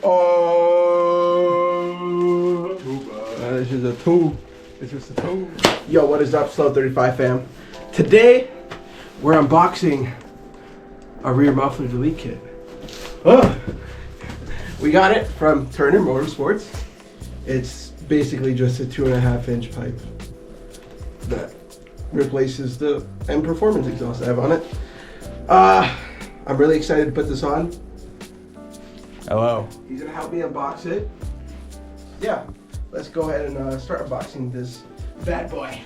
Oh, this is a two. This is a two. Yo, what is up, Slow 35 fam? Today, we're unboxing a rear muffler delete kit. Oh. We got it from Turner Motorsports. It's basically just a 2.5-inch pipe that replaces the end performance exhaust I have on it. I'm really excited to put this on. Hello. He's gonna help me unbox it. Yeah, let's go ahead and start unboxing this bad boy.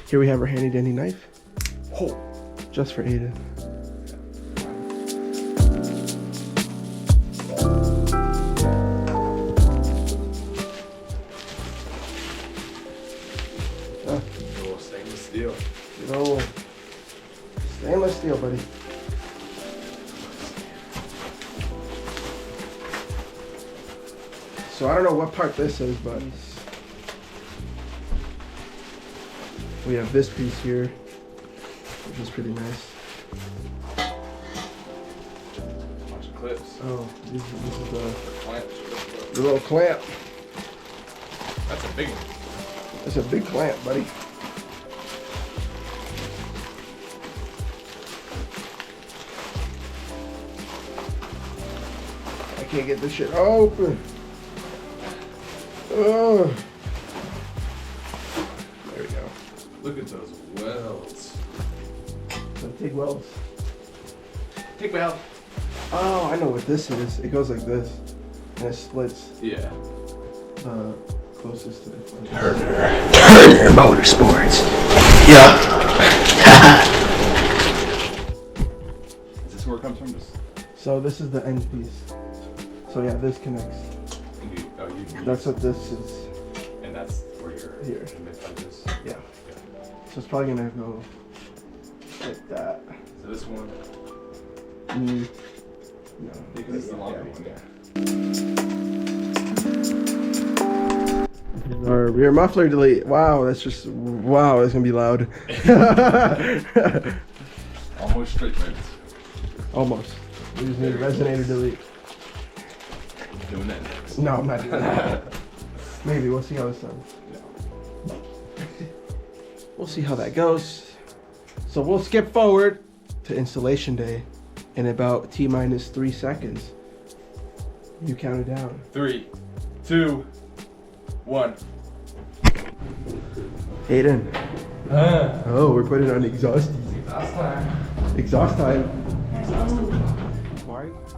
Here we have our handy dandy knife. Oh, just for Aiden. Stainless steel. No, stainless steel, buddy. So I don't know what part this is, but we have this piece here, which is pretty nice. Bunch of clips. Oh, this is The clamp. the little clamp. That's a big one. It's a big clamp, buddy. I can't get this shit open. Oh. There we go. Look at those welds. Some TIG welds. Take me out. Oh, I know what this is. It goes like this, and it splits Yeah. closest to the front. Turner Motorsports. Yeah. Is this where it comes from? So this is the end piece. So yeah, this connects. That's what this is. And that's where you're Here. like this. Yeah. So it's probably gonna go like that. So this one. No. Because it's the longer one. Yeah. Our rear muffler delete. Wow, that's just wow. That's gonna be loud. Almost straight legs. Almost. We just need a resonator delete. Doing that next. No, I'm not doing that. Maybe we'll see how this sounds. No. We'll see how that goes. So we'll skip forward to installation day in about T-3 seconds. You count it down. 3, 2, 1. Aiden. Oh, we're putting on exhaust. Exhaust time. Exhaust time.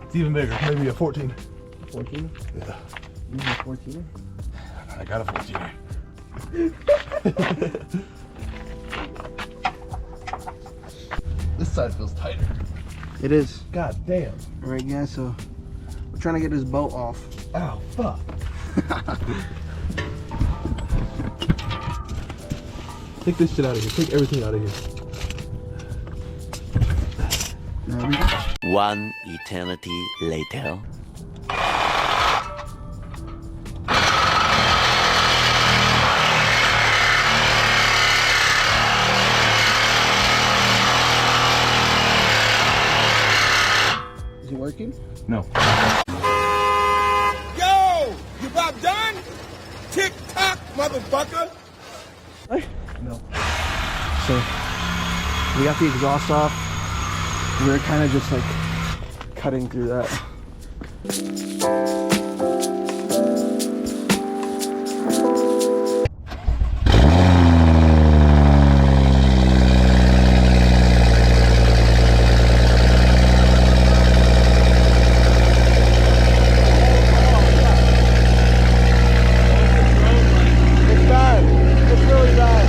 It's even bigger, maybe a 14. 14? Yeah. You have 14? I got a 14. This side feels tighter. It is. God damn. Alright guys, so we're trying to get this bolt off. Ow, fuck. Take this shit out of here. Take everything out of here. There we go. One eternity later. Is it working? No. Yo! You about done? Tick tock, motherfucker! No. So we got the exhaust off. We're kind of just like cutting through that. It's bad. It's really bad.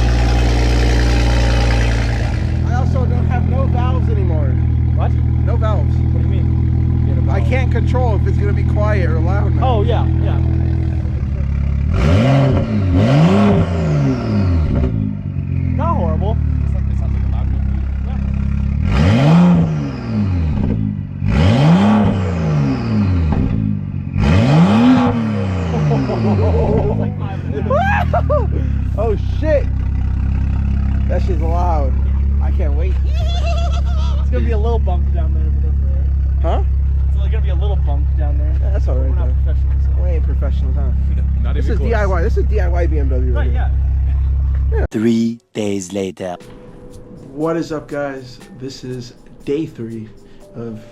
I also don't have no valves anymore. What? No valves. What do you mean? I can't control if it's gonna be quiet or loud now. Oh, yeah, yeah. Not horrible. It sounds like a loud one. Oh shit! That shit's loud. I can't wait. It's gonna be a little bump down there. But that's all right. Huh? It's only gonna be a little bump down there. This is DIY. This is DIY BMW. Right, yeah. 3 days later. What is up, guys? This is day 3 of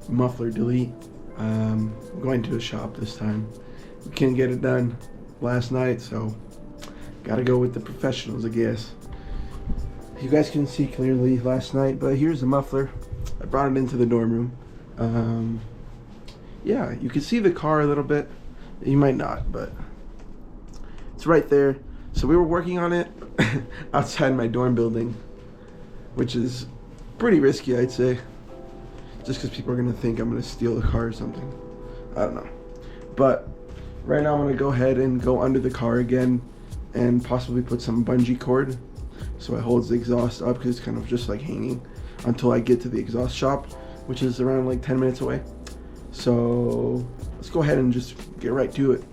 Muffler Delete. I'm going to a shop this time. We couldn't get it done last night, so gotta go with the professionals, I guess. You guys can see clearly last night, but here's the muffler. I brought it into the dorm room. Yeah, you can see the car a little bit. You might not, but it's right there. So we were working on it outside my dorm building, which is pretty risky, I'd say. Just because people are gonna think I'm gonna steal the car or something. I don't know. But right now I'm gonna go ahead and go under the car again and possibly put some bungee cord so it holds the exhaust up, because it's kind of just like hanging until I get to the exhaust shop, which is around like 10 minutes away. So let's go ahead and just get right to it.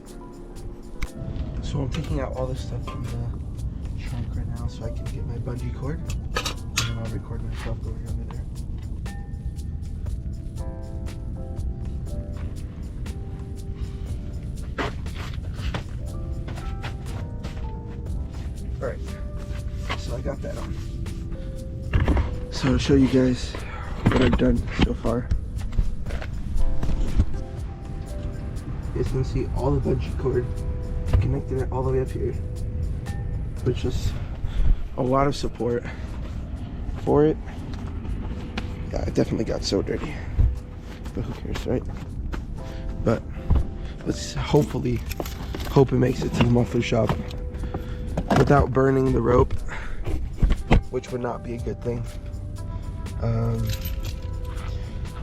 So I'm taking out all this stuff from the trunk right now so I can get my bungee cord, and then I'll record myself going under there. Alright, so I got that on. So to show you guys what I've done so far. You guys can see all the bungee cord, connected it all the way up here. Which is a lot of support for it. Yeah, it definitely got so dirty. But who cares, right? But let's hopefully hope it makes it to the muffler shop without burning the rope, which would not be a good thing.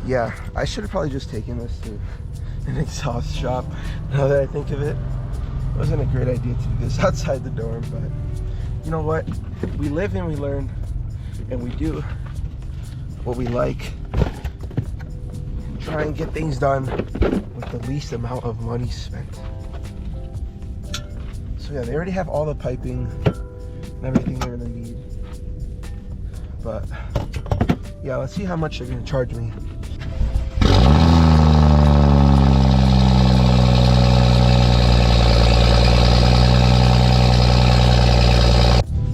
Yeah, I should have probably just taken this to an exhaust shop. Now that I think of it, it wasn't a great idea to do this outside the dorm, but you know what? We live and we learn, and we do what we like. Try and get things done with the least amount of money spent. So yeah, they already have all the piping and everything they're gonna need. But yeah, let's see how much they're gonna charge me.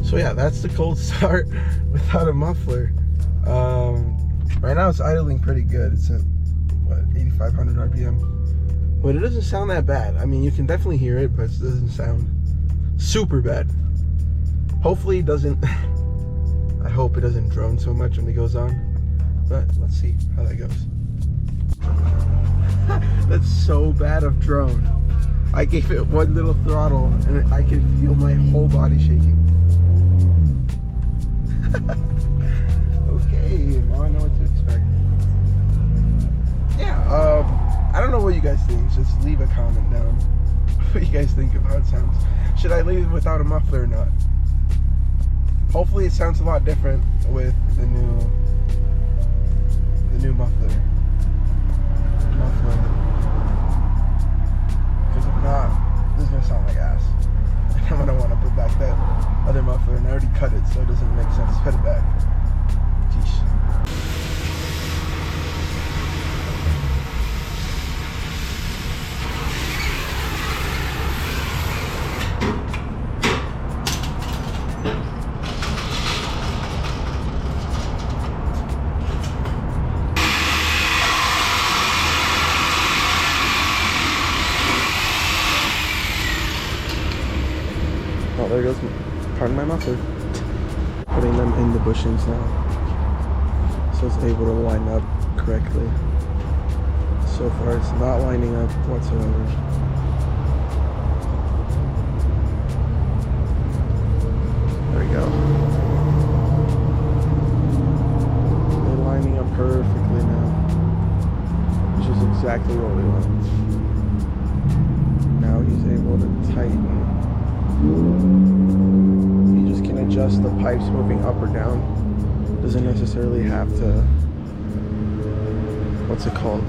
So yeah, that's the cold start without a muffler. Right now it's idling pretty good. It's at what, 8,500 RPM. But it doesn't sound that bad. I mean, you can definitely hear it, but it doesn't sound super bad. Hopefully it doesn't. I hope it doesn't drone so much when it goes on. But let's see how that goes. That's so bad of drone. I gave it one little throttle and I could feel my whole body shaking. Okay, now I know what to expect. Yeah, I don't know what you guys think. Just leave a comment down what you guys think of how it sounds. Should I leave it without a muffler or not? Hopefully it sounds a lot different with the new muffler. Because if not, this is gonna sound like ass. And I'm gonna want to put back that other muffler, and I already cut it, so it doesn't make sense to put it back. Jeez. Oh, there goes part of my muffler. Putting them in the bushings now, so it's able to line up correctly. So far, it's not lining up whatsoever. There we go. They're lining up perfectly now, which is exactly what we want. Now he's able to tighten. You just can adjust the pipes moving up or down. Doesn't necessarily have to, what's it called,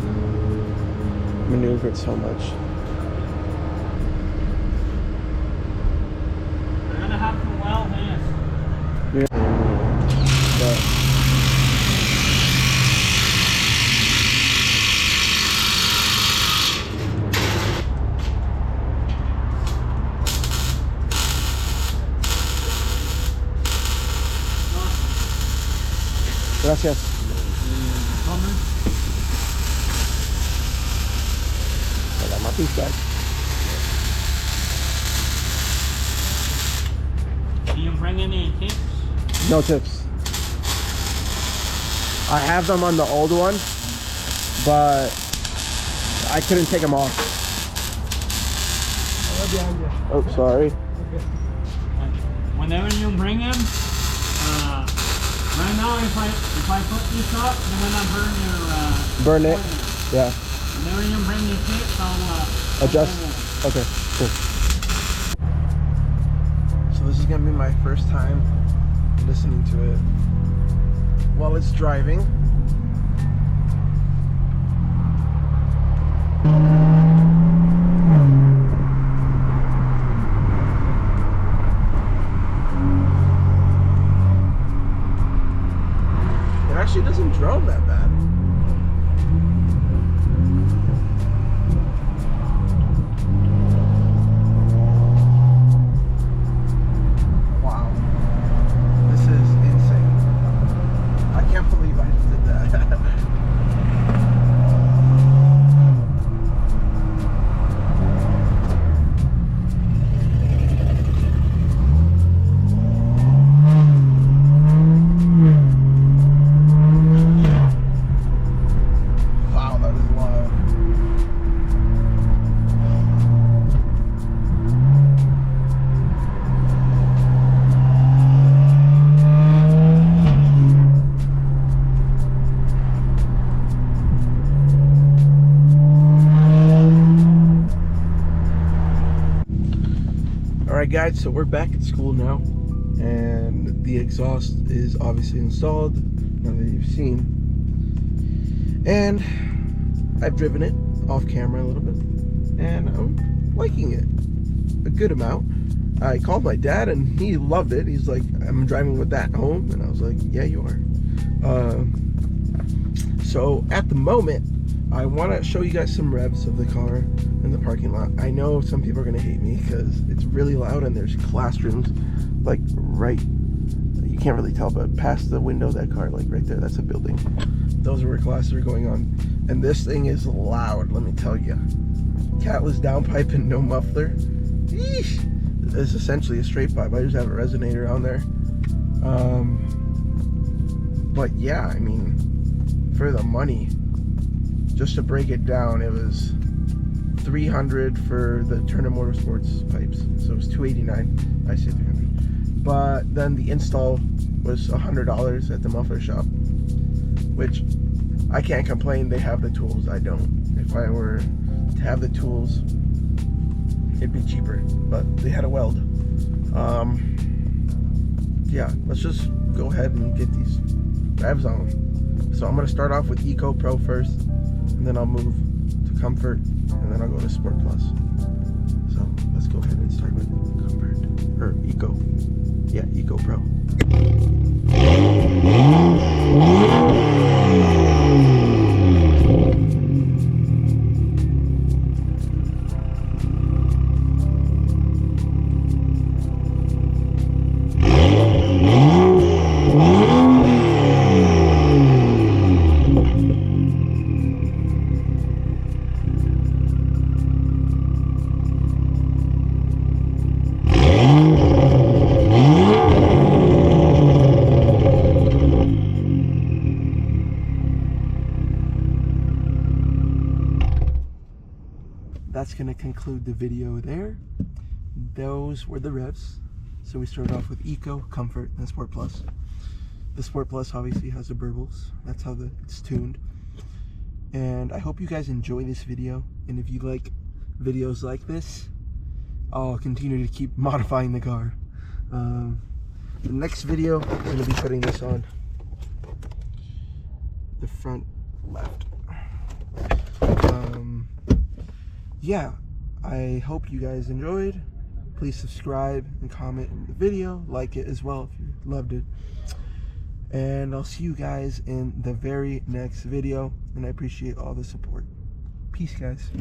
maneuver it so much. They're gonna have to well hands. Yeah. But Gracias. Hola, Matista. Do you bring any tips? No tips. I have them on the old one, but I couldn't take them off. Oh, sorry. Whenever you bring them, right now if I put this up, you're gonna burn your Burn it. Yeah. Whenever you bring your tips, I'll Adjust. Okay, cool. So this is gonna be my first time listening to it while it's driving. It actually doesn't drone that bad. Wow. This is insane. I can't believe I just did that. Wow, that is wild. Alright guys, so we're back at school now, and the exhaust is obviously installed, now that you've seen. And I've driven it off camera a little bit, and I'm liking it a good amount. I called my dad and he loved it. He's like, I'm driving with that home, and I was like, yeah, you are. So at the moment, I want to show you guys some revs of the car in the parking lot. I know some people are going to hate me because it's really loud and there's classrooms like right, you can't really tell, but past the window of that car, like right there, that's a building. Those are where classes are going on. And this thing is loud, let me tell you. Catless downpipe and no muffler. Yeesh. It's essentially a straight pipe. I just have a resonator on there. But yeah, I mean, for the money, just to break it down, it was $300 for the Turner Motorsports pipes, so it was $289. I say $300, but then the install was $100 at the muffler shop, which I can't complain. They have the tools, I don't. If I were to have the tools, it'd be cheaper, but they had a weld. Yeah, let's just go ahead and get these revs on. So I'm gonna start off with Eco Pro first, and then I'll move to Comfort, and then I'll go to Sport Plus. So let's go ahead and start with Comfort, or Eco. Yeah, Eco Pro. That's going to conclude the video there. Those were the revs. So we started off with Eco, Comfort, and Sport Plus. The Sport Plus obviously has the burbles. That's how it's tuned. And I hope you guys enjoy this video. And if you like videos like this, I'll continue to keep modifying the car. The next video, I'm going to be putting this on the front left. Yeah, I hope you guys enjoyed. Please subscribe and comment in the video, like it as well if you loved it. And I'll see you guys in the very next video, and I appreciate all the support. Peace, guys.